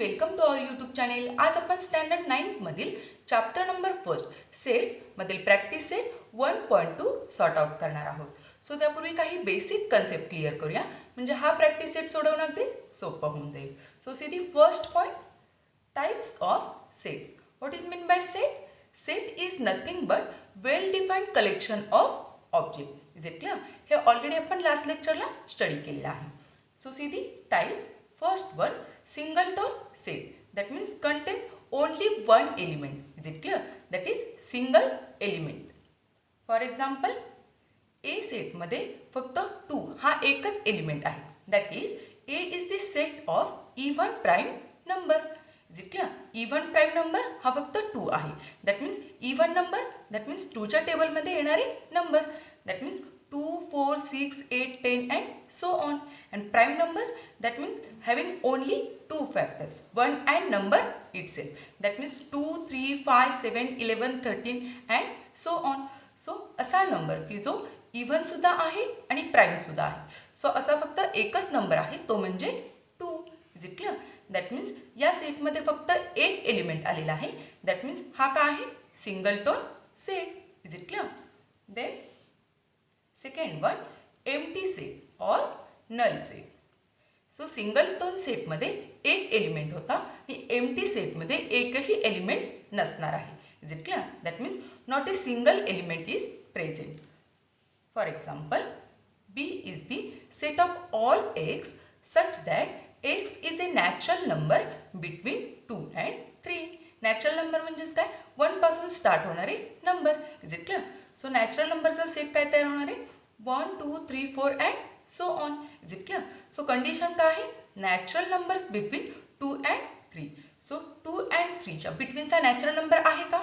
Welcome to our YouTube channel. आज आपण standard 9th मधील चॅप्टर नंबर 1 सेट्स मधील प्रॅक्टिस सेट 1.2 सॉर्ट आउट करणार आहोत. सो त्यापूर्वी काही बेसिक कन्सेप्ट क्लिअर करूया, म्हणजे हा प्रॅक्टिस सेट सोडवणं अगदी सोपं होऊन जाईल. So see the first point, types of sets. What is mean by set? Set is nothing but well defined collection of object. Is it clear? हे ऑलरेडी आपण लास्ट लेक्चरला स्टडी केलेलं आहे. So see the types. First one, singleton set. That means contains only one element. Is it clear? That is single element. For example, A set मध्ये फक्त 2 हा एकच element आहे. That is A is the set of even prime number. Is it clear? Even prime number हा फक्त 2 आहे. That means even number, that means 2 च्या टेबलमध्ये येणारे number. That means 2, 4, 6, 8, 10 and so on. And prime numbers, that means having only 2 factors, one and number itself. That means 2, 3, 5, 7, 11, 13 and so on. So असा number की जो even सुद्धा आहे आणि prime सुद्धा आहे. सो असा फक्त एकच नंबर आहे, तो म्हणजे 2. Is it clear? That means या सेटमध्ये फक्त एक एलिमेंट आलेला आहे. दॅट मीन्स हा काय आहे? Singleton set. Is it clear? Then second one, empty set और नल सेट. सो सिंगलटोन सेटमध्ये एक एलिमेंट होता आणि एम्प्टी सेटमध्ये एकही एलिमेंट नसणार आहे. Is it clear? That means not a single element is present. For example, B is the set of all x such that x is a natural number between 2 and 3. Natural number म्हणजेच काय? 1 पासून start होणारे number. Is it clear? So natural नंबरचा set काय तयार होणार आहे? 1, 2, 3, 4 and so on. Is it clear? So condition काय आहे? Natural numbers between 2 and 3. So 2 and 3 च्या betweenचा natural number आहे का?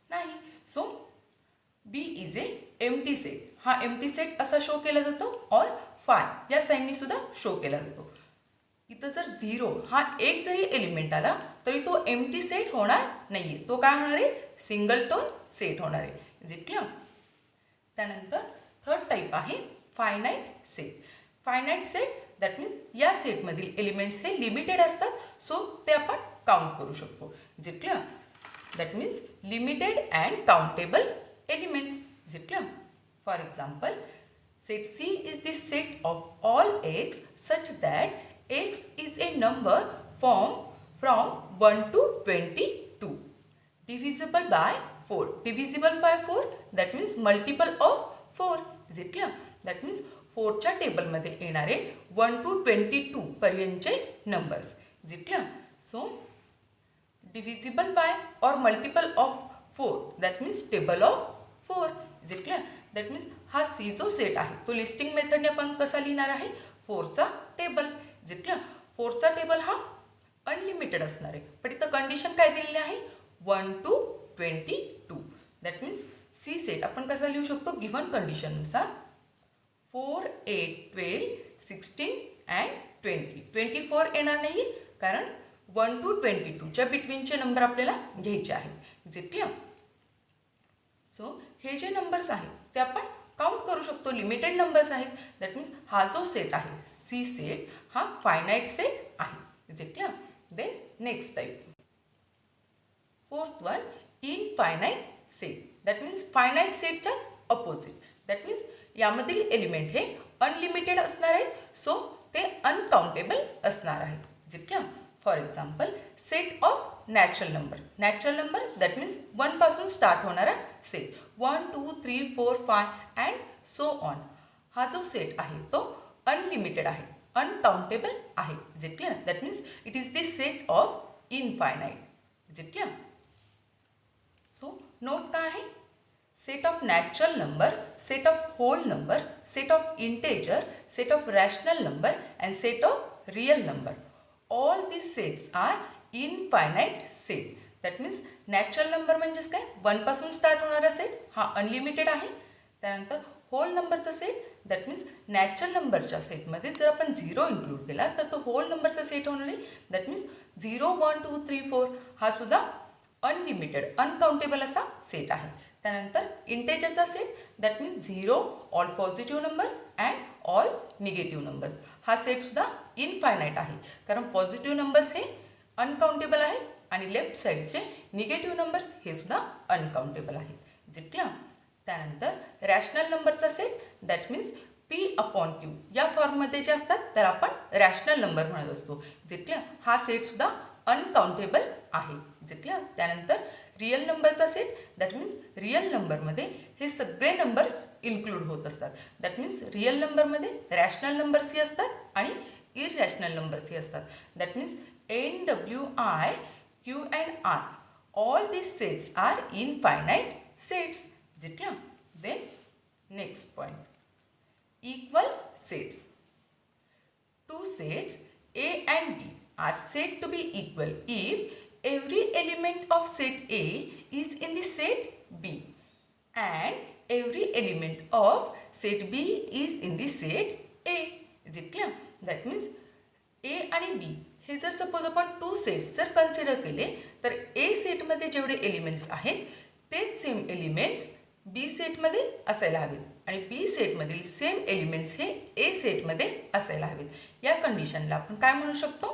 नाही. So B is a empty set. हा empty set असा शो केला जातो और phi या साइननी सुद्धा शो केला जातो. इथं जर 0 हा एक जरी एलिमेंट आला तरी तो empty set होणार नाहीये. तो काय होणार आहे? सिंगलटोन सेट होणार आहे. Is it clear? त्यानंतर थर्ड टाइप आहे finite set. Finite set that means या सेटमधील एलिमेंट्स हे लिमिटेड असतात, सो ते आपण काउंट करू शकतो. Is it clear? That means limited and countable elements. Is it clear? For example, set C is the set of all x such that x is a number from 1 to 22 divisible by 4. Divisible by 4 that means multiple of 4. Is it clear? That means 4 च्या टेबलमध्ये येणारे 1 to 22 पर्यंतचे numbers. Is it clear? So divisible by और multiple of 4 that means table of 4. Is it clear? That means हा C जो set आहे तो listing मेथडने आपण कसा लिहिणार आहे? 4चा टेबल. Is it clear? 4चा टेबल हा अनलिमिटेड असणार आहे, पण इथं कंडिशन काय दिलेली आहे? 1 to 22. That means C set आपण कसा लिहू शकतो? Given कंडिशननुसार 4, 8, 12, 16 and 20. 24 येणार नाही कारण 1 to 22 च्या बिटवीनचे नंबर आपल्याला घ्यायचे आहेत. Is it clear? सो हे जे नंबर्स आहेत ते आपण काउंट करू शकतो. लिमिटेड नंबर्स आहेत. दॅट मीन्स हा जो सेट आहे सी सेट हा फायनाइट सेट आहे. Is it clear? Then next type, fourth one, infinite set. That means finite सेटच्या अपोजिट. दॅट मीन्स यामधील एलिमेंट हे अनलिमिटेड असणार आहेत, सो ते अनकाउंटेबल असणार आहेत. Is it clear? For example, set of natural number. Natural number that means 1 पासून start होणारा सेट. 1, 2, 3, 4, 5 and so on. हा जो सेट आहे तो अनलिमिटेड आहे, अनकाउंटेबल आहे. Is it clear? That means it is the set of infinite. Is it clear? So note काय आहे? Set of natural number, set of whole number, set of integer, set of rational number and set of real number. All these sets are infinite set. That means natural number म्हणजेच काय? 1 पासून start होणारा set हा unlimited आहे. त्यानंतर hole नंबरचा set that means natural नंबरच्या सेटमध्ये जर आपण 0 इन्क्लूड केला तर तो होल नंबरचा सेट होणार आहे. दॅट मीन्स 0, 1, 2, 3, 4 हा सुद्धा अनलिमिटेड अनकाउंटेबल असा सेट आहे. त्यानंतर इंटेजरचा set that means 0 all positive numbers and all negative numbers. हा सेट सुद्धा इनफायनाइट आहे कारण पॉझिटिव्ह नंबर्स हे अनकाउंटेबल आहेत आणि लेफ्ट साईडचे निगेटिव्ह नंबर्स हे सुद्धा अनकाउंटेबल आहेत. जिंकल्या. त्यानंतर रॅशनल नंबरचा सेट दॅट मीन्स P/Q या फॉर्ममध्ये जे असतात तर आपण रॅशनल नंबर म्हणत असतो. जिंकल्या. हा सेट सुद्धा अनकाउंटेबल आहे. जिंकल्या. त्यानंतर रिअल नंबरचा सेट दॅट मीन्स रिअल नंबरमध्ये हे सगळे नंबर्स इन्क्लूड होत असतात. दॅट मीन्स रिअल नंबरमध्ये रॅशनल नंबर्सही असतात आणि इररॅशनल नंबर्सही असतात. That means NWI, Q and R all these sets are infinite sets. जिंकल्या. Then next point equal sets. Two sets A and B are said to be equal if every element of set A is in the set B and every element of set B is in the set A. Is it clear? That means A आणि B हे जर suppose आपण two sets जर consider केले तर A सेटमध्ये जेवढे elements आहेत तेच सेम एलिमेंट्स B सेटमध्ये असायला हवेत आणि B सेटमधील सेम एलिमेंट्स हे A सेटमध्ये असायला हवेत. या कंडिशनला आपण काय म्हणू शकतो?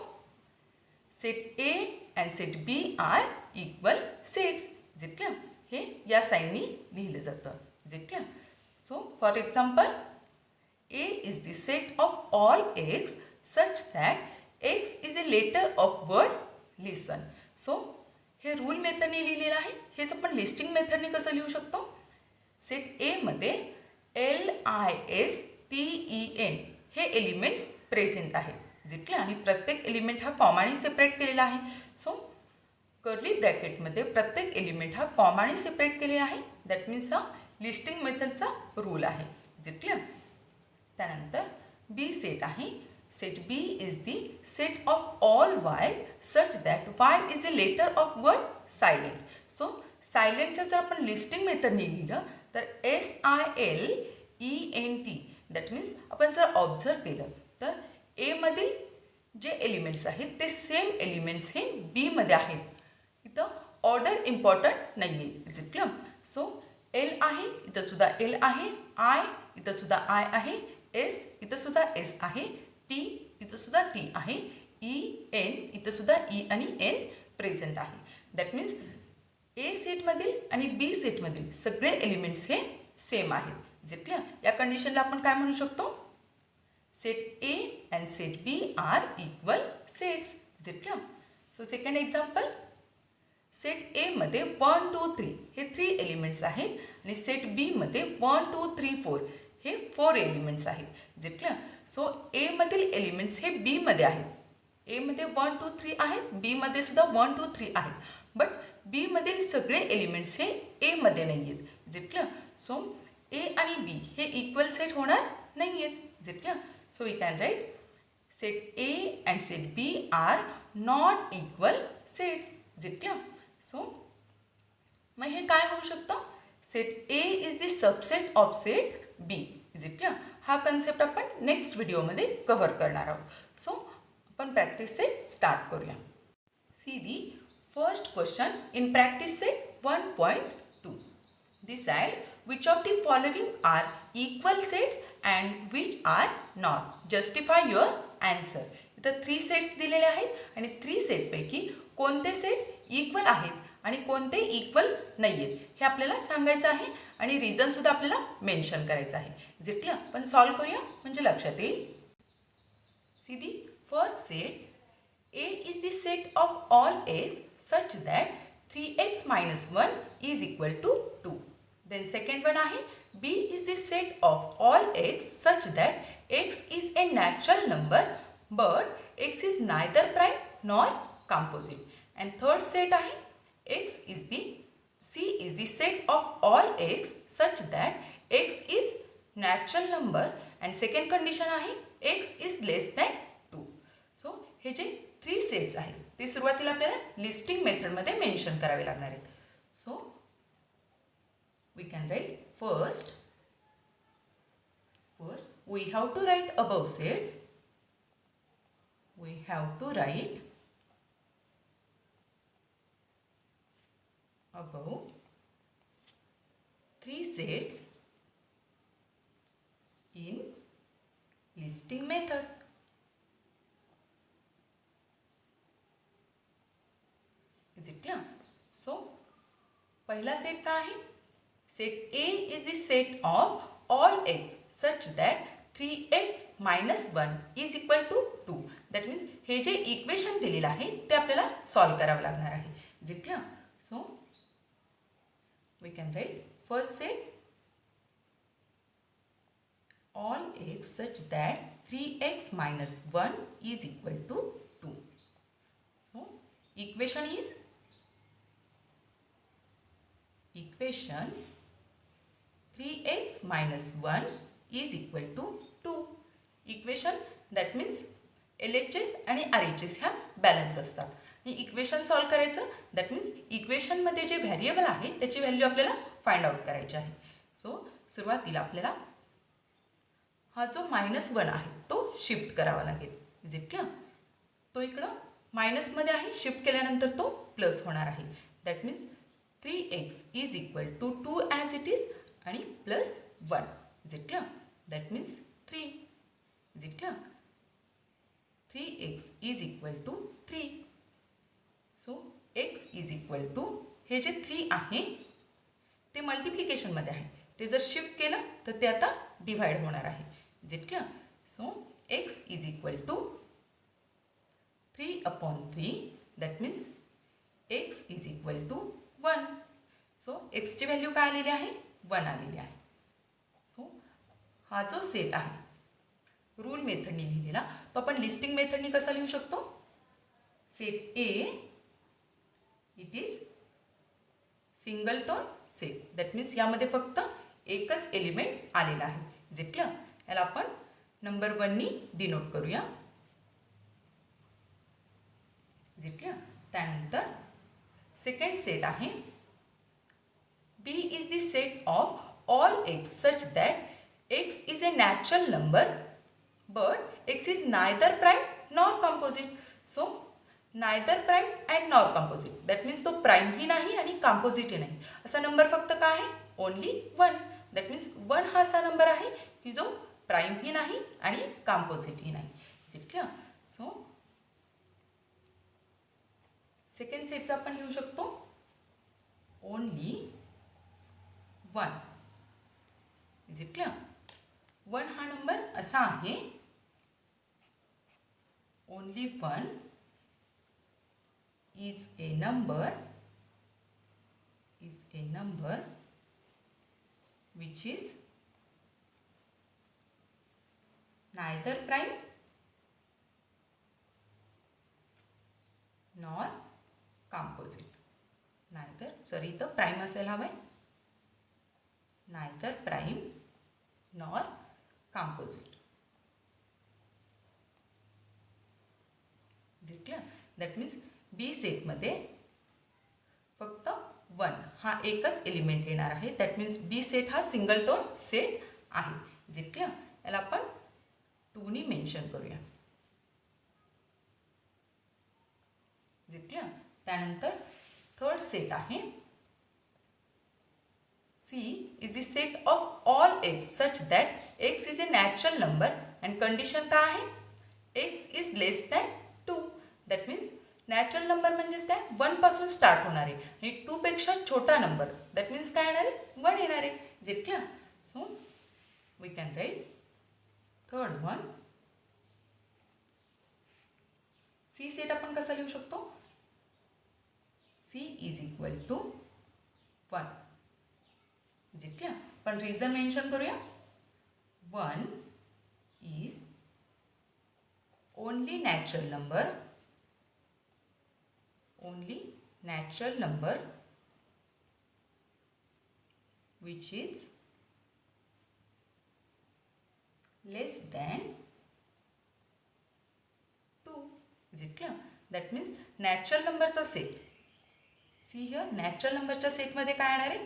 Set A and set B are equal sets. जिंकल्या. हे या साईननी लिहिलं जातं. जिंकल्या. So for example A is the set of all X such that X is a letter of word listen. So हे रूल मेथडने लिहिलेलं आहे. हेच आपण लिस्टिंग मेथडने कसं लिहू शकतो? सेट ए मध्ये LISTEN हे एलिमेंट्स प्रेझेंट आहेत. जिंकले. आणि प्रत्येक एलिमेंट हा कॉमाने सेपरेट केलेला आहे. सो कर्ली ब्रॅकेटमध्ये प्रत्येक एलिमेंट हा कॉमाने सेपरेट केलेला आहे. दॅट मीन्स हा लिस्टिंग मेथडचा रूल आहे. जिंकले. त्यानंतर बी सेट आहे. Set B is the set of all Y's such that Y is a letter of word silent. So सायलेंटचं जर आपण लिस्टिंग मेथडने लिहिलं तर SILENT दॅट मीन्स आपण जर ऑब्झर्व केलं तर A मधील जे एलिमेंट्स आहेत ते सेम एलिमेंट्स हे B मध्ये आहेत. इथं ऑर्डर इम्पॉर्टंट नाही आहे. जिंकलं. सो L आहे, इथं सुद्धा L आहे. I इथं सुद्धा I आहे. S इथं सुद्धा S आहे. T इथं सुद्धा T आहे. EN इथं सुद्धा E आणि N प्रेझेंट आहे. दॅट मीन्स A सेटमधील आणि B सेटमधील सगळे एलिमेंट्स हे सेम आहेत. जिंकल्या. या कंडिशनला आपण काय म्हणू शकतो? Set A and set B are equal sets. जिंकल्या. So second example set A मध्ये 1 2 3 हे 3 एलिमेंट्स आहेत आणि सेट B मध्ये 1 2 3 4 हे 4 एलिमेंट्स आहेत. जिंकल्या. सो A मधील एलिमेंट्स हे B मध्ये आहेत. A मध्ये 1 2 3 आहेत. B मध्ये सुद्धा 1 2 3 आहेत. बट B मधील सगळे एलिमेंट्स हे A मध्ये नाही आहेत. जिंकलं. सो A आणि B हे इक्वल सेट होणार नाही आहेत. जिंकलं. So we can write set A and set B are not equal sets. जिंकलं. सो मग हे काय होऊ शकतं? Set A is the subset of set B. जिंकलं. हा कन्सेप्ट आपण नेक्स्ट व्हिडिओमध्ये कव्हर करणार आहोत. सो आपण प्रॅक्टिस सेट स्टार्ट करूया. See the first question in practice set 1.2. Decide which of the following are equal sets and which are not. Justify your answer. इथं 3 sets दिलेले आहेत आणि 3 सेटपैकी कोणते सेट्स इक्वल आहेत आणि कोणते इक्वल नाही आहेत हे आपल्याला सांगायचं आहे आणि रिझन सुद्धा आपल्याला मेन्शन करायचं आहे. जिंकलं. पण सॉल्व करूया म्हणजे लक्षात येईल. See the first set A is the set of all x such that 3x minus 1 is equal to 2. Then second one आहे B is the set of all x such that x is a natural number but x is neither prime nor composite. And third set आहे C is the set of all x such that x is natural number and second condition आहे x is less than 2. So हे जे 3 sets आहेत ते सुरुवातीला आपल्याला listing मेथडमध्ये mention करावे लागणार आहेत. So we can write first we have to write above sets. We have to write above 3 sets in listing method. Is it clear? So पहिला सेट काय आहे? Set A is the set of all x such that 3x minus 1 is equal to 2. That means हे जे equation दिलेलं आहे ते आपल्याला solve करावं लागणार आहे. Is it clear? So we can write first set all x such that 3x minus 1 is equal to 2. So equation 3x minus 1 is equal to 2. Equation that means LHS आणि RHS ह्या balance असतात. आणि equation solve करायचं that means इक्वेशनमध्ये जे variable आहे त्याची value आपल्याला फाइंड आउट करायची आहे. सो सुरुवातीला आपल्याला हा जो -1 आहे तो शिफ्ट करावा लागेल. Is it clear? तो इकडं मायनसमध्ये आहे, शिफ्ट केल्यानंतर तो प्लस होणार आहे. दॅट मीन्स 3x is equal to 2 as it is आणि plus 1. Is it clear? That means 3. Is it clear? 3x is equal to 3. So x is equal to हे जे 3 आहे ते मल्टिप्लिकेशनमध्ये आहे, ते जर शिफ्ट केलं तर ते आता डिवाइड होणार आहे. Is it clear? So x is equal to 3/3. That means x is equal to 1. So एक्सची व्हॅल्यू काय आलेली आहे? 1 आलेली आहे. सो हा जो सेट आहे रूल मेथडनी लिहिलेला तो आपण लिस्टिंग मेथडनी कसा लिहू शकतो? Set A it is singleton set. That means यामध्ये फक्त एकच एलिमेंट आलेला आहे. Is it clear? याला आपण नंबर 1 नी डिनोट करूया. Is it clear? त्यानंतर सेकंड सेट आहे B is the set of all x such that x is a natural number but X is neither prime nor composite. So neither prime and nor composite that means तो प्राइमही नाही आणि कंपोजिटही नाही. असा number फक्त काय आहे? ओनली 1. दॅट मीन्स 1 हा असा नंबर आहे की जो प्राइमही नाही आणि कंपोजिटही नाही. Is it clear? So second सेटचा आपण लिहू शकतो ओनली 1. Is it clear? 1 हा नंबर असा आहे only 1 is a number which is neither prime nor composite. इथं प्राइम असायला हवंय. neither prime nor composite. Is it clear? That means बी सेटमध्ये फक्त 1 हा एकच एलिमेंट येणार आहे. दॅट मीन्स बी सेट हा सिंगलटोन सेट आहे. Is it clear? याला आपण 2 नी मेन्शन करूया. Is it clear? त्यानंतर थर्ड सेट आहे C is the set of all x such that x is a natural number and condition काय आहे? X is less than 2. That means natural number म्हणजेच काय? 1 पासून स्टार्ट होणार आहे आणि 2 पेक्षा छोटा नंबर दॅट मीन्स काय येणार आहे? 1 येणार आहे. Is it clear? So we can write third one. C set आपण कसा लिहू शकतो? C is equal to 1. Is it clear? पण रिझन मेन्शन करूया. 1 is only natural number which is less than 2. Is it clear? That means natural numberचा set. See here, natural numberच्या सेटमध्ये काय येणार आहे?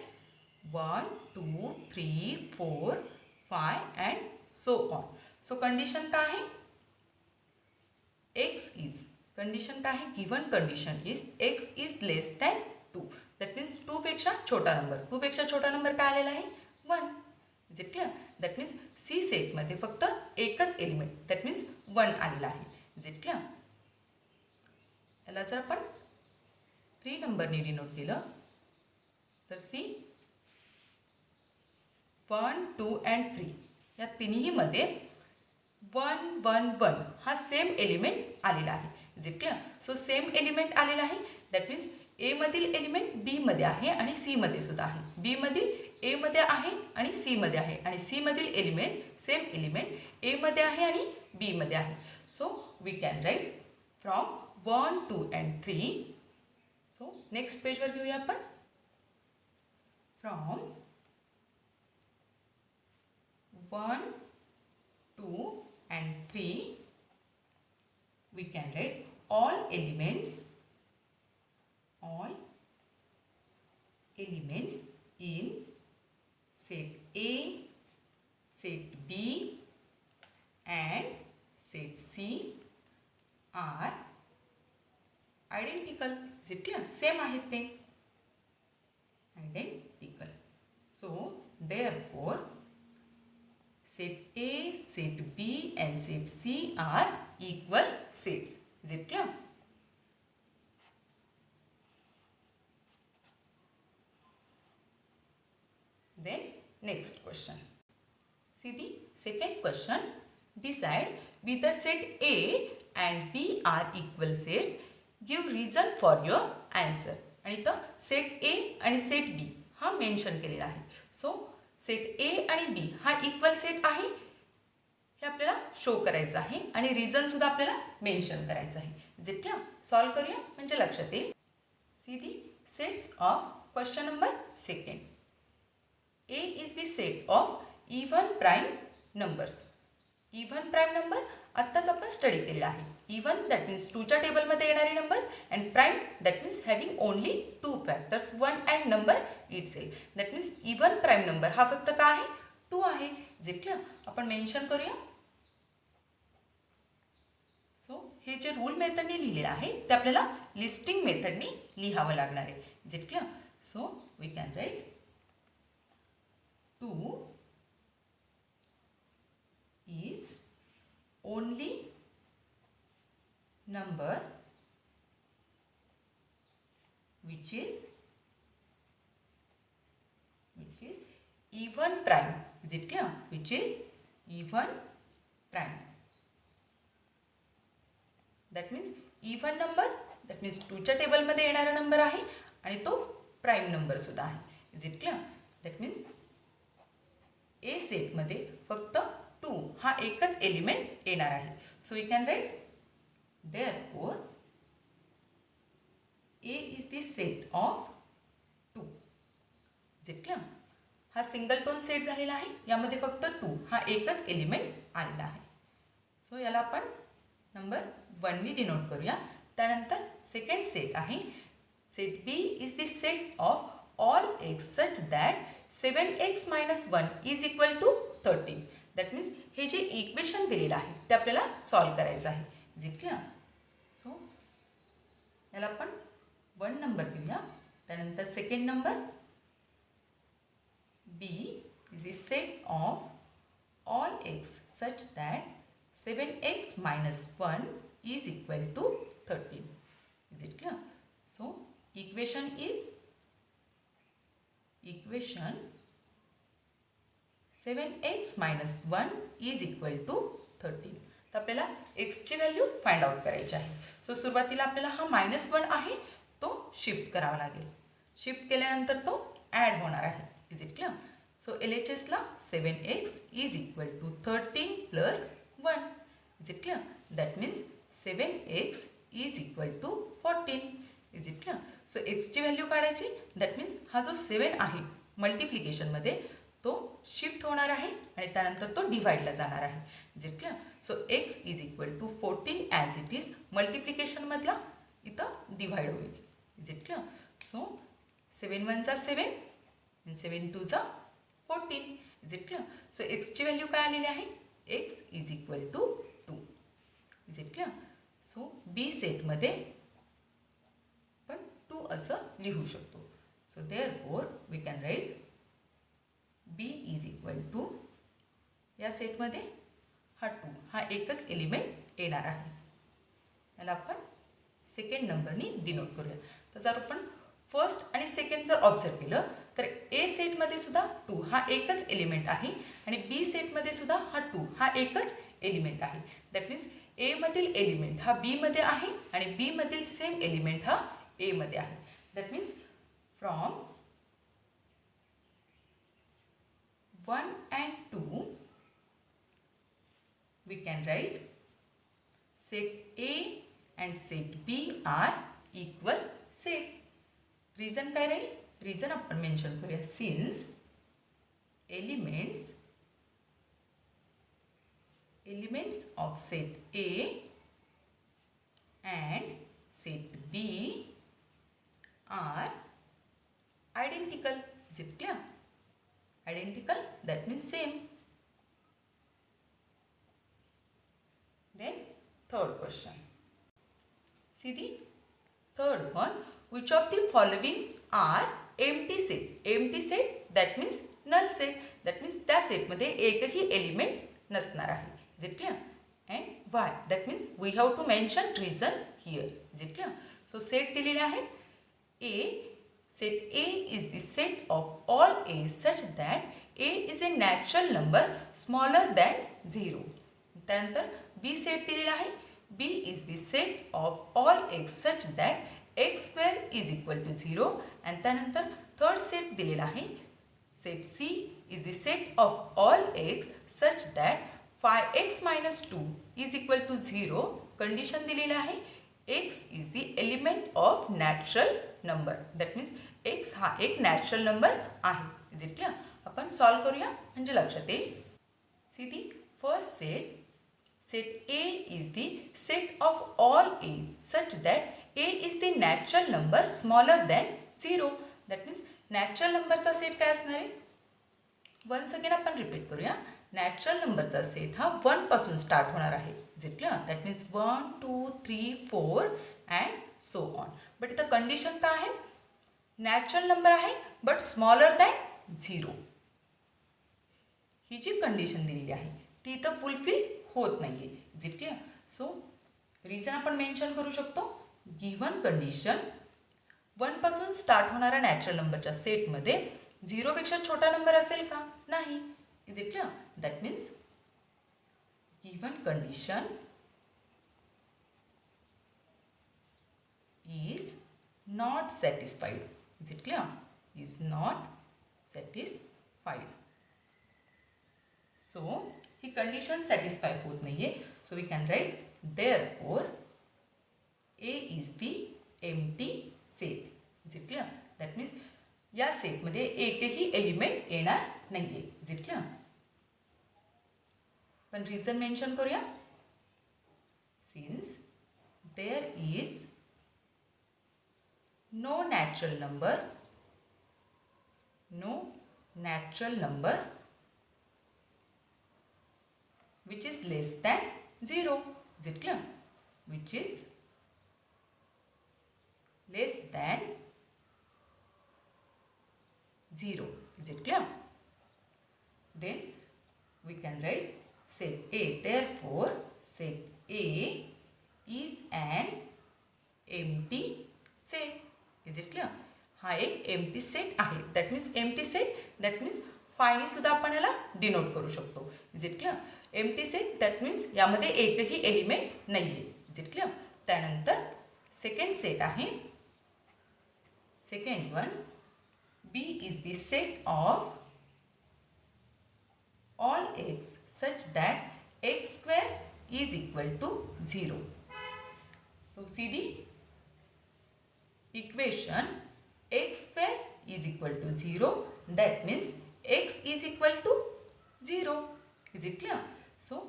1, 2, 3, 4, 5 and so on. So condition काय आहे? x is कंडिशन काय आहे? Given condition is x is less than 2. That means 2 पेक्षा छोटा नंबर. 2 पेक्षा छोटा नंबर काय आलेला आहे? 1. Is it clear? That means C सेटमध्ये फक्त एकच एलिमेंट दॅट मीन्स 1 आलेला आहे. Is it clear? याला जर आपण 3 नंबरने डिनोट केलं तर सी 1, 2 and 3 या तिन्हीमध्ये 1, 1, 1 हा सेम एलिमेंट आलेला आहे. जे क्लिअर. सो सेम एलिमेंट आलेला आहे दॅट मीन्स ए मधील एलिमेंट बी मध्ये आहे आणि सी मध्ये सुद्धा आहे. बी मधील ए मध्ये आहे आणि सी मध्ये आहे आणि सी मधील एलिमेंट सेम एलिमेंट ए मध्ये आहे आणि बी मध्ये आहे. So we can write from 1, 2 and 3. So next पेजवर घेऊया आपण. From 1, 2 and 3 we can write all elements in set A, set B and set C are identical. Is it clear? Same आहेत ते. Identical. So therefore set A, set B and set C are equal sets. Is it clear? Then next question. See the second question. Decide whether set A and B are equal sets. Give reason for your answer. आणि इथं set ए आणि set बी हा mention केलेला आहे. So set ए आणि बी हा equal set आहे हे आपल्याला शो करायचं आहे आणि रिझन सुद्धा आपल्याला मेन्शन करायचं आहे. जितक्या सॉल्व करूया म्हणजे लक्षात येईल. See the sets of question number second. A is the set of even prime numbers. Even prime number आत्ताच आपण स्टडी केलेला आहे. इव्हन दॅट मीन्स 2च्या टेबलमध्ये येणारे numbers and prime that means having only 2 factors 1 and number itself. That means even prime number हा फक्त काय आहे 2 आहे. जितक्या आपण मेन्शन करूया. सो हे जे रूल मेथडने लिहिलेलं आहे ते आपल्याला लिस्टिंग मेथडने लिहावं लागणार आहे. जितक्या. So we can write 2 is only number which is even prime. Is it clear? Which is even prime. That means even number that means 2च्या टेबलमध्ये येणारा नंबर आहे आणि तो प्राईम नंबर सुद्धा आहे. Is it clear? That means A सेटमध्ये फक्त 2 हा एकच एलिमेंट येणार आहे. So you can write therefore A is the set of 2. Is it clear? हा सिंगल टोन सेट झालेला आहे. यामध्ये फक्त 2 हा एकच एलिमेंट आलेला आहे. सो याला आपण नंबर 1 ने डिनोट करूया. त्यानंतर सेकंड सेट आहे. Set B is the set of all x such that 7x - 1 is equal to 13. That means हे जे इक्वेशन दिलेलं आहे ते आपल्याला सॉल्व करायचं आहे. Is it clear? सो याला आपण 1 नंबर घेऊया. त्यानंतर second number B is the set of all x such that 7x - 1 is equal to 13. Is it clear? So equation 7x - 1 is equal to 13. तर आपल्याला x ची value find out करायची आहे. So सुरुवातीला आपल्याला हा -1 आहे तो शिफ्ट करावा लागेल. शिफ्ट केल्यानंतर तो ॲड होणार आहे. Is it clear? सो LHSला 7x is equal to 13 plus 1. Is it clear? That means 7x is equal to 14. Is it clear? So x ची व्हॅल्यू काढायची. दॅट मीन्स हा जो 7 आहे मल्टिप्लिकेशनमध्ये तो शिफ्ट होणार आहे आणि त्यानंतर तो डिवाइडला जाणार आहे. Is it clear? So x is equal to 14 as it is मल्टिप्लिकेशनमधला इथं डिवाइड होईल. Is it clear? सो 7 1 चा 7 आणि 7 2 चा 14. Is it clear? So x ची व्हॅल्यू काय आलेली आहे x is equal to 2. Is it clear? So B सेटमध्ये पण 2 असं लिहू शकतो. So therefore we can write B is equal to या सेटमध्ये हा 2 हा एकच एलिमेंट येणार आहे. याला आपण सेकंड नंबरनी डिनोट करूया. तर जर आपण फर्स्ट आणि सेकंड जर ऑब्झर्व केलं तर ए सेटमध्ये सुद्धा 2 हा एकच एलिमेंट आहे आणि बी सेटमध्ये सुद्धा हा 2 हा एकच एलिमेंट आहे. दॅट मीन्स ए मधील एलिमेंट हा बी मध्ये आहे आणि बी मधील सेम एलिमेंट हा ए मध्ये आहे. That means from 1 and 2 we can write set A and set B are equal set. Reason काय राहील? Reason आपण मेन्शन करूया. Since elements of set A and set B are identical. Is it clear? Identical, that means same. Then third question. See the third one. Which of the following are empty set? Empty set, that means null set. That means त्या सेटमध्ये एकही element नसणार आहे. Is it clear? And why? That means we have to mention reason here. Is it clear? So set दिलेले आहेत. A set A is the set of all A such that A is a natural number smaller than 0. त्यानंतर B set दिलेला आहे. B is the set of all x such that x square is equal to 0. आणि त्यानंतर third set दिलेला आहे. Set C is the set of all x such that phi x minus 2 is equal to 0. Condition दिलेली आहे. x is the element of natural number. That means x हा एक natural number आहे. Is it clear? आपण solve करूया म्हणजे लक्षात येईल. See the first set. Set A is the set of all A such that A is the natural number smaller than 0. That means natural नंबरचा set काय असणार आहे? वन्स अगेन आपण रिपीट करूया. नॅचरल नंबरचा सेट हा 1 पासून स्टार्ट होणार आहे. Is it clear? That means 1 2 3 4 and so on. But इथं कंडिशन काय आहे? नॅचरल नंबर आहे बट स्मॉलर दॅन 0. ही जी कंडिशन दिलेली आहे ती इथं फुलफिल होत नाही आहे. Is it clear? So reason आपण मेन्शन करू शकतो. गिव्हन कंडिशन 1 पासून स्टार्ट होणाऱ्या नॅचरल नंबरच्या सेटमध्ये 0 पेक्षा छोटा नंबर असेल का? नाही. Is it clear? That means given condition is not satisfied. Is it clear? Is not satisfied. So ही कंडिशन सॅटिस्फाय होत नाहीये. So we can write therefore A is the empty set. Is it clear? That means या सेटमध्ये एकही element येणार नाहीये. Is it clear? पण reason mention करूया. Since there is no natural number which is less than 0. Is it clear? Which is less than 0. Is it clear? Then we can write set A. Therefore set A is an empty set. Is it clear? हा एक empty set आहे. That means empty set that means फायनी सुद्धा आपण याला denote करू शकतो. Is it clear? Empty set that means यामध्ये एकही एलिमेंट नाही आहे. Is it clear? त्यानंतर सेकंड सेट आहे. Second one B is the set of all x such that x square is equal to 0. So see the equation x square is equal to 0. That means x is equal to 0. Is it clear? So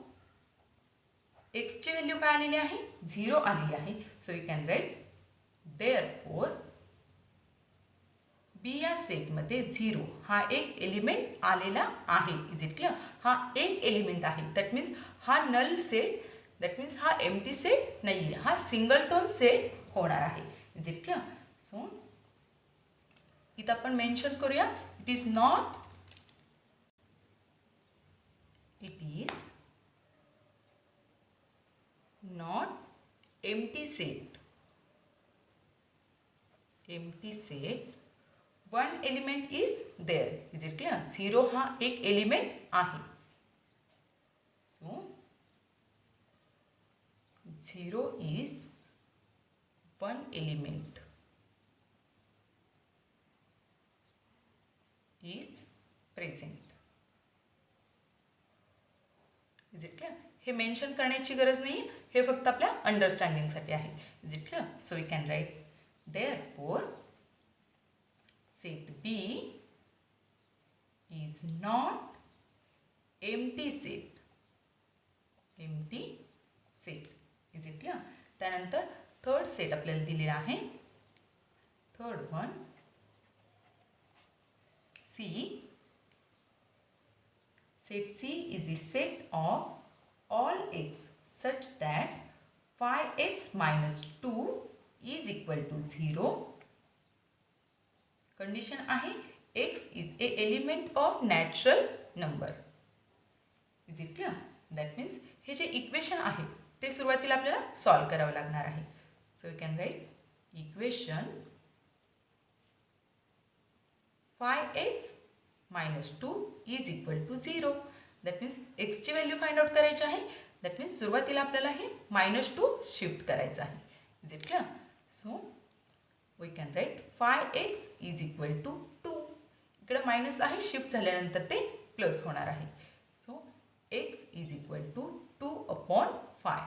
x ची value काय आलेली आहे? 0 आलेली आहे. So we can write therefore B या सेटमध्ये 0 हा एक एलिमेंट आलेला आहे. Is it clear? हा एक एलिमेंट आहे. दॅट मीन्स हा नल सेट दॅट मीन्स हा एम्प्टी सेट नाही आहे. हा सिंगलटोन सेट होणार आहे. Is it clear? सो इथं आपण मेन्शन करूया. It is not empty set. Empty set one element is there. Is it clear? 0 हा एक एलिमेंट आहे. So 0 is one element is present. Is it clear? हे mention करण्याची गरज नाही, हे फक्त आपल्या अंडरस्टँडिंगसाठी आहे. Is it clear? So we can write therefore set B is not empty set. empty set. Is it clear? त्यानंतर थर्ड सेट आपल्याला दिलेला आहे. Third one C. Set C is the set of all x such that 5x minus 2 is equal to 0. Condition आहे x is A element of natural number. Is it clear? That means हे जे equation आहे ते सुरुवातीला आपल्याला solve करावं लागणार आहे. So you can write equation 5x minus 2 is equal to 0. That means एक्सची व्हॅल्यू फाइंड आउट करायची आहे. दॅट मीन्स सुरुवातीला आपल्याला हे -2 शिफ्ट करायचं आहे. Is it clear? So we can write 5x is equal to 2. इकडे मायनस आहे, शिफ्ट झाल्यानंतर ते प्लस होणार आहे. So x is equal to 2/5.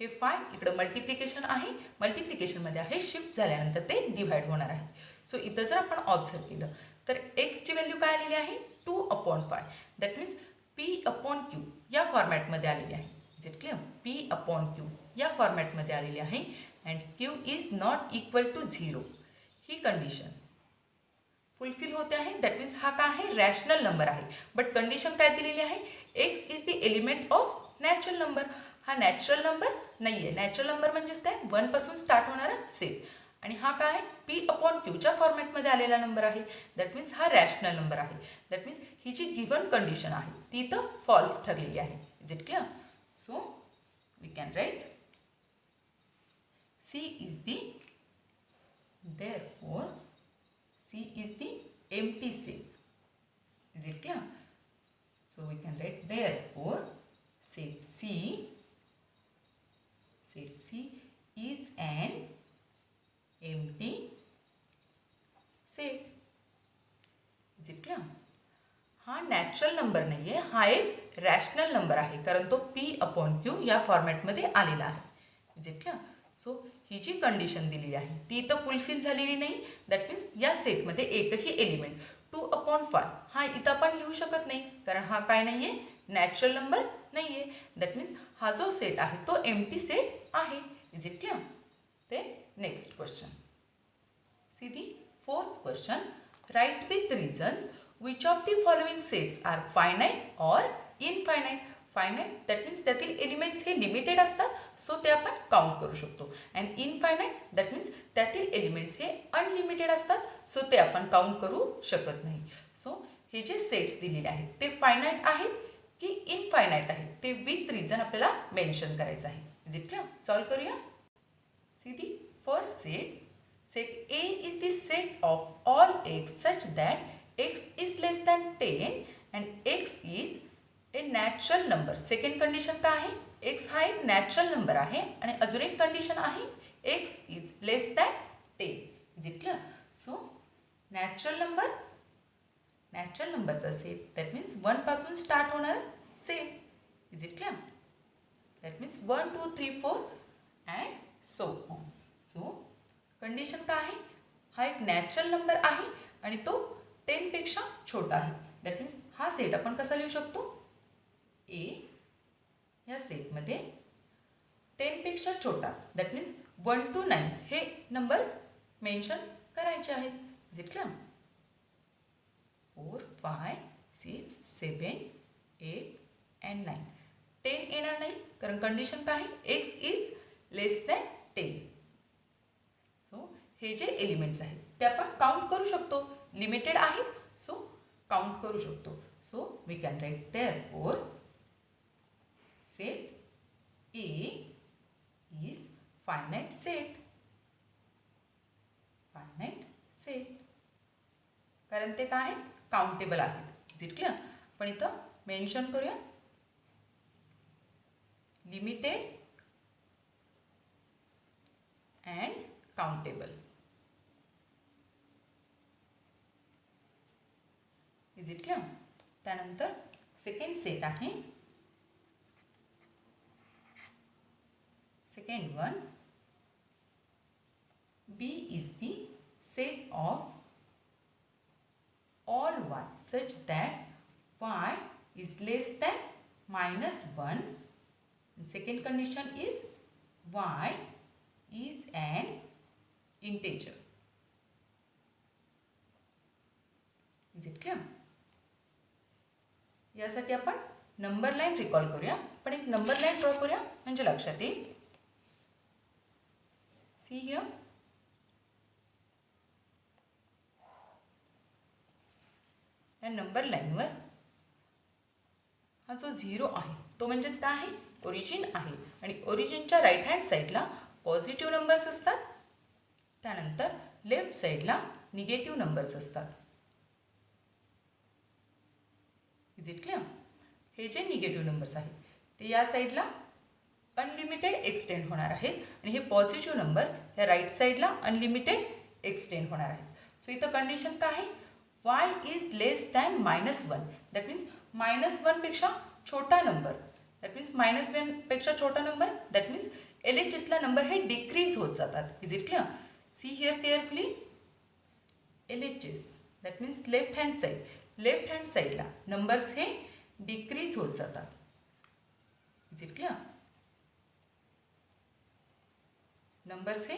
हे 5 इकडे मल्टिप्लिकेशन आहे, मल्टिप्लिकेशनमध्ये आहे, शिफ्ट झाल्यानंतर ते डिवाइड होणार आहे. सो इथं जर आपण ऑब्झर्व केलं तर एक्सची व्हॅल्यू काय आलेली आहे 2/5. दॅट मीन्स p/q या फॉर्मॅटमध्ये आलेली आहे. Is it clear? p/q या फॉर्मॅटमध्ये आलेली आहे. And q is not equal to 0. ही कंडिशन फुलफिल होते आहे. दॅट मीन्स हा काय आहे रॅशनल नंबर आहे. बट कंडिशन काय दिलेली आहे x is the element of natural number. हा नॅचरल नंबर नाही आहे. नॅचरल नंबर म्हणजेच काय 1 पासून स्टार्ट होणारा सेट. आणि हा काय आहे p/qच्या फॉर्मॅटमध्ये आलेला नंबर आहे. दॅट मीन्स हा रॅशनल नंबर आहे. दॅट मीन्स ही जी गिवन कंडिशन आहे ती तर फॉल्स ठरलेली आहे. Is it clear? So we can write C is the, therefore C is the empty set. Is it clear? So we can write therefore set C is an empty set. Is it clear? हा natural number नाही आहे, हा एक rational number आहे, कारण तो p/q या फॉर्मॅटमध्ये आलेला आहे. Is it clear? सो ही जी कंडिशन दिलेली आहे ती तर फुलफिल झालेली नाही. दॅट मीन्स या सेटमध्ये एकही एलिमेंट 2/5 हा इथं आपण लिहू शकत नाही, कारण हा काय नाही आहे नॅचरल नंबर नाही आहे. दॅट मीन्स हा जो सेट आहे तो एम्प्टी सेट आहे. Is it clear? ते next question. See the fourth question. Write with reasons which of the following sets are finite or infinite. Finite that means त्यातील elements हे लिमिटेड असतात, so ते आपण काउंट करू शकतो. अँड इनफायनाईट दॅट मीन्स त्यातील elements हे अनलिमिटेड असतात, सो ते आपण काउंट करू शकत नाही. सो हे जे सेट्स दिलेले आहेत ते फायनाईट आहेत की इनफायनाईट आहेत ते विथ रिझन आपल्याला मेन्शन करायचं आहे. Is it clear? सॉल्व करूया. See the first set. Set A is the set of all x such that x is less than 10 and x is a natural number. Second condition काय आहे x हा एक natural number आहे आणि अजून एक condition आहे x is less than 10. Is it clear? So natural नंबरचा सेट दॅट मीन्स 1 पासून स्टार्ट होणार set. Is it clear? That means 1 2 3 4 and so on. So condition काय आहे हा एक नॅचरल नंबर आहे आणि तो 10 पेक्षा छोटा आहे. दॅट मीन्स हा सेट आपण कसा लिहू शकतो A या सेटमध्ये 10 पेक्षा छोटा. दॅट मीन्स 1 to 9 हे नंबर्स मेन्शन करायचे आहेत. Is it clear? 4 5 6 7 8 अँड 9. 10 येणार नाही कारण कंडिशन काय आहे x is less than 10. So हे जे एलिमेंट्स आहेत ते आपण काउंट करू शकतो, लिमिटेड आहेत, सो काउंट करू शकतो. So we can write therefore set A is finite set. Finite कारण ते काय आहेत, काउंटेबल आहेत. Is it clear? पण इथं मेन्शन करूया limited and countable. Is it clear? त्यानंतर सेकंड सेट आहे. Second one, B is the set of all y such that y is less than -1. And second condition is y is an integer. Is it clear? यासाठी आपण number line recall करूया. पण एक number line draw करूया म्हणजे लक्षात येईल. See here, या नंबर लाईनवर हा जो 0 आहे तो म्हणजेच काय आहे, ओरिजिन आहे. आणि ओरिजिनच्या राईट हँड साईडला पॉझिटिव्ह नंबर्स असतात. त्यानंतर लेफ्ट साईडला निगेटिव्ह नंबर्स असतात. Is it clear? हे जे निगेटिव्ह नंबर्स आहेत ते या साईडला अनलिमिटेड एक्सटेंड होणार आहेत आणि हे पॉझिटिव्ह नंबर या राईट साईडला अनलिमिटेड एक्सटेंड होणार आहेत. सो इथं कंडिशन काय आहे, y is less than -1. That means -1 पेक्षा छोटा नंबर. दॅट मीन्स -1 पेक्षा छोटा नंबर. दॅट मीन्स LHSला नंबर हे डिक्रीज होत जातात. Is it clear? See here carefully, LHS that means left hand side. Left hand साईडला नंबर्स हे डिक्रीज होत जातात. Is it clear? नंबर्स हे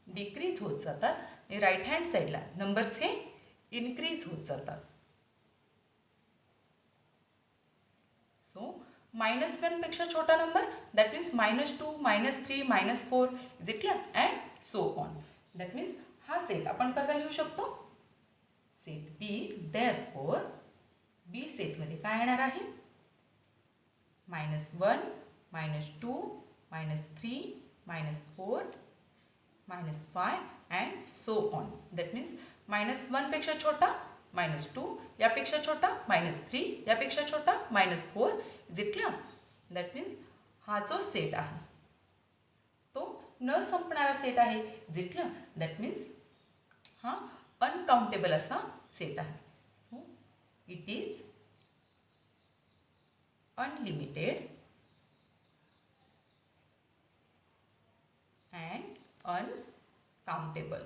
डिक्रीज होत जातात आणि राईट हँड साईडला नंबर्स हे इनक्रीज होत जातात. सो -1 पेक्षा छोटा number that means -2, -3, -4. Is it clear? And so on. That means हा सेट आपण कसा लिहू शकतो, सेट बी. देअरफॉर बी सेटमध्ये काय येणार आहे, -1, -2, -3, -4, -5 and so on. That means -1 पेक्षा छोटा -2, यापेक्षा छोटा -3, यापेक्षा छोटा -4. Is it clear? That means हा जो सेट आहे तो न संपणारा सेट आहे. Is it clear? That means हा अनकाउंटेबल असा सेट आहे. It is unlimited and uncountable.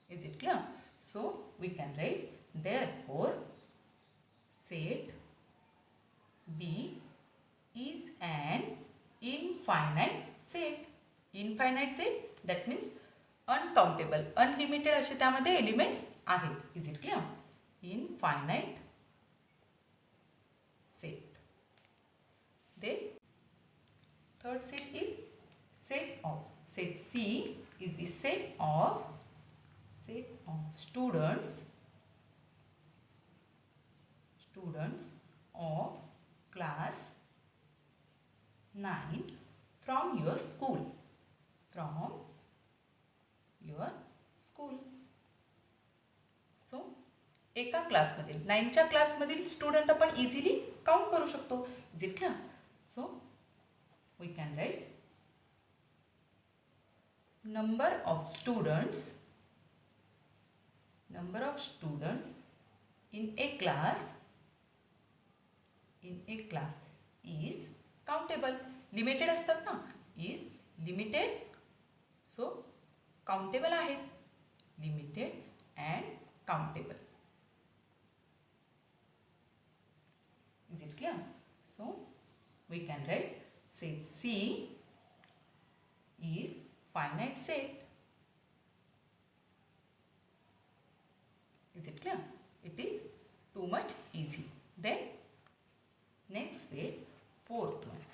Is it clear? So we can write therefore set B is an infinite set. Infinite set that means uncountable, unlimited असे त्यामध्ये elements आहेत. Is it clear? Infinite set. Then third set is set of. Set C is the set of students of class 9 from your school. So एका क्लासमधील 9च्या क्लासमधील student आपण easily count करू शकतो. Is it clear? So we can write number of students in a class is countable. Limited असतात ना, is limited, so countable आहेत. Limited and countable. Is it clear? So we can write set C is finite set. Is it clear? It is too much easy. Then next set, fourth one.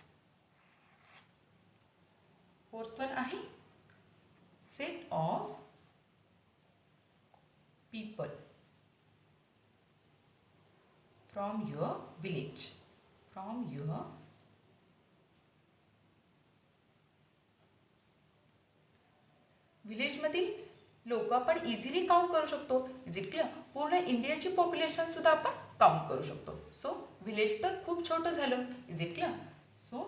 Fourth one आहे set of people from your village. विलेजमधील लोक आपण easily count करू शकतो. Is it clear? पूर्ण इंडियाची population सुद्धा आपण count करू शकतो. सो विलेज तर खूप छोटं झालं. Is it clear? So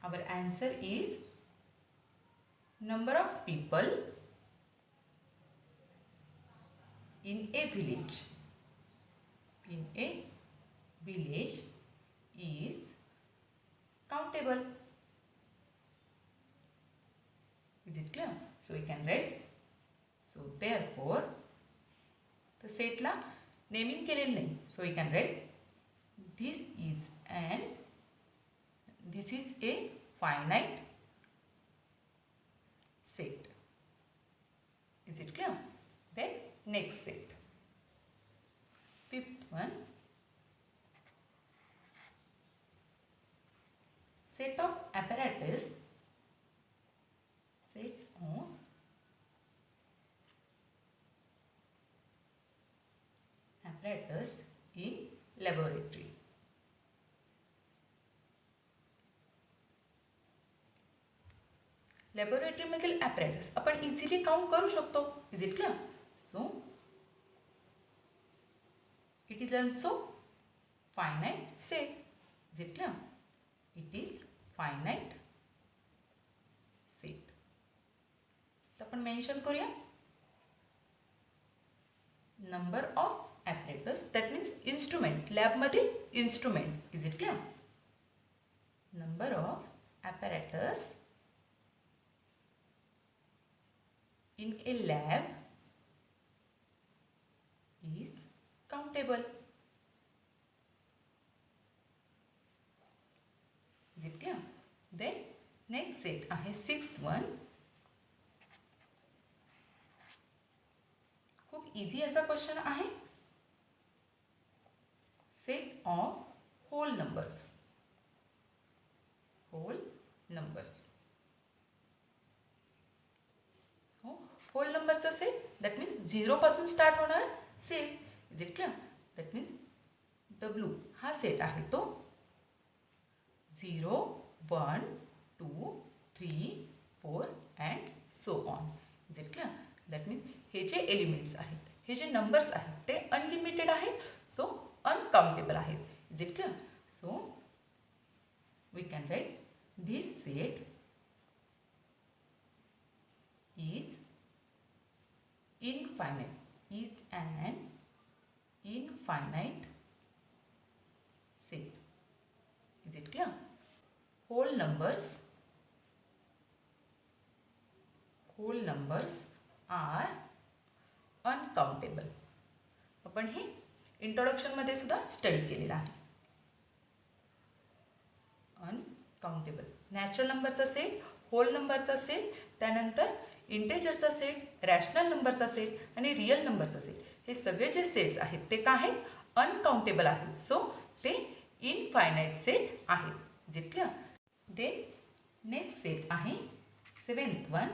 our answer is number of people in a village is countable. Is it clear? So we can write, so therefore the set ला नेमिंग केलेलं नाही. So we can write this is a finite set. Is it clear? Then next set. Fifth one, set of apparatus in laboratory. Laboratory मधील apparatus आपण easily count करू शकतो. Is it clear? So it is also finite set. Is it clear? It is finite set. तर आपण mention करूया number of apparatus, that means instrument, लॅबमधील instrument. Is it clear? Number of apparatus in a lab is countable. Is it clear? Then next set आहे sixth one. खूप easy असा question आहे. Set of whole numbers. Whole नंबरचा set, that means 0 पासून start होणार set. Is it clear? That means W हा set आहे तो 0, 1, 2, 3, 4 and so on. Is it clear? That means हे जे एलिमेंट्स आहेत, हे जे नंबर्स आहेत ते अनलिमिटेड आहेत. सो अनकाउंटेबल आहेत. Is it clear? So we can write this set is infinite, is an infinite set. Is it clear? Whole numbers are uncountable. आपण हे इंट्रोडक्शन मध्ये सुद्धा स्टडी केलेलं आहे. अनकाउंटेबल, नॅचरल नंबरचा सेट, होल नंबरचा सेट, त्यानंतर इंटेजरचा सेट, रॅशनल नंबरचा सेट आणि रिअल नंबरचा सेट, हे सगळे जे सेट्स आहेत ते काय आहेत? अनकाउंटेबल आहेत. सो ते इनफायनाईट सेट आहेत. Is it clear? The next set आहे seventh one,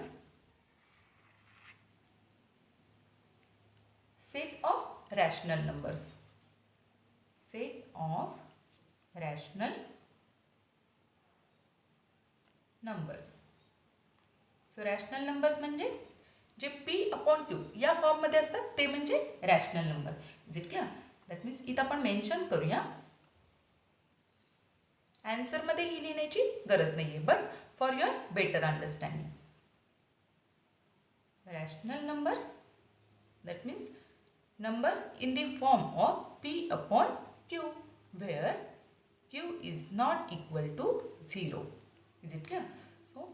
set of rational numbers. Set of rational numbers. So rational numbers म्हणजे जे P/Q या फॉर्ममध्ये असतात ते म्हणजे rational number. Is it clear? That means इथं आपण मेन्शन करूया. आन्सरमध्ये ही लिहिण्याची गरज नाही आहे, but for your better understanding. Rational numbers that means numbers in the form of P/Q where Q is not equal to 0. Is it clear? So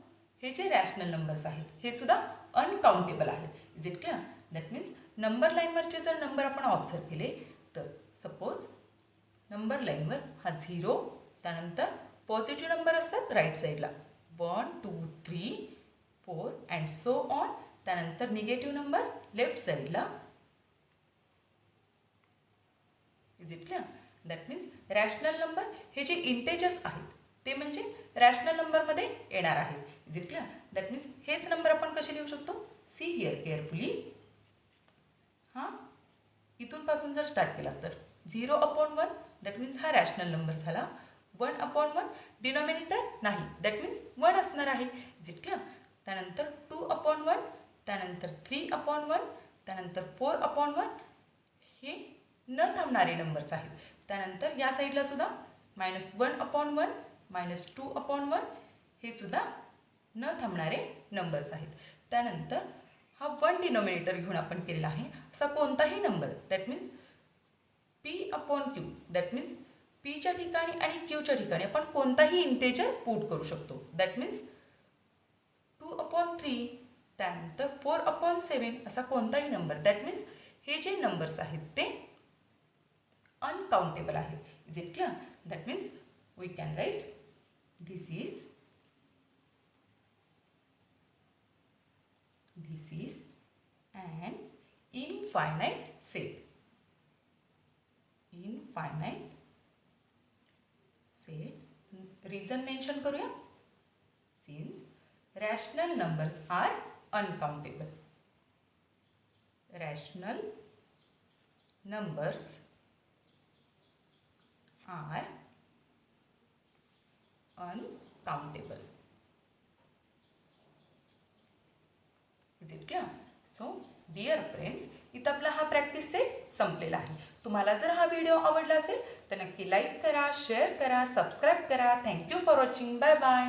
हे जे rational numbers आहेत हे सुद्धा अनकाउंटेबल आहेत. Is it clear? That means number लाईनवरचे जर number आपण observe केले तर सपोज नंबर लाईनवर हा 0, त्यानंतर पॉझिटिव्ह नंबर असतात राईट साईडला 1, 2, 3, 4 अँड सो ऑन. त्यानंतर निगेटिव्ह नंबर लेफ्ट साईडला. Is it clear? That means rational number हे जे इंटेजर्स आहेत ते म्हणजे रॅशनल नंबरमध्ये येणार आहे. Is it clear? That means हेच नंबर आपण कसे लिहू शकतो? See here carefully. हां, इथून पासून जर स्टार्ट केला तर 0/1 दॅट मीन्स हा रॅशनल नंबर झाला. 1/1 डिनॉमिनेटर नाही, दॅट मीन्स 1 असणार आहे. Is it clear? त्यानंतर 2/1 त्यानंतर 3/1, त्यानंतर 4/1 हे न थांबणारे नंबर्स आहेत. त्यानंतर या साईडला सुद्धा -1/1, -2/1 हे सुद्धा न थांबणारे नंबर्स आहेत. त्यानंतर हा 1 डिनॉमिनेटर घेऊन आपण केलेला आहे. असा कोणताही number that means P/Q that means पीच्या ठिकाणी आणि क्यूच्या ठिकाणी आपण कोणताही इंटेजर पुट करू शकतो. दॅट मीन्स 2/3, त्यानंतर 4/7 असा कोणताही नंबर. दॅट मीन्स हे जे नंबर्स आहेत ते अनकाउंटेबल आहे. Is it clear? That means we can write this is an infinite set. Infinite set. Reason mention करूया. Since rational numbers are uncountable. Rational numbers are uncountable. Is it clear? So, dear friends, इथं आपला हा practice set संपलेला आहे. तुम्हाला जर हा video आवडला असेल तर नक्की लाईक करा, शेअर करा, सबस्क्राईब करा. Thank you for watching. Bye bye.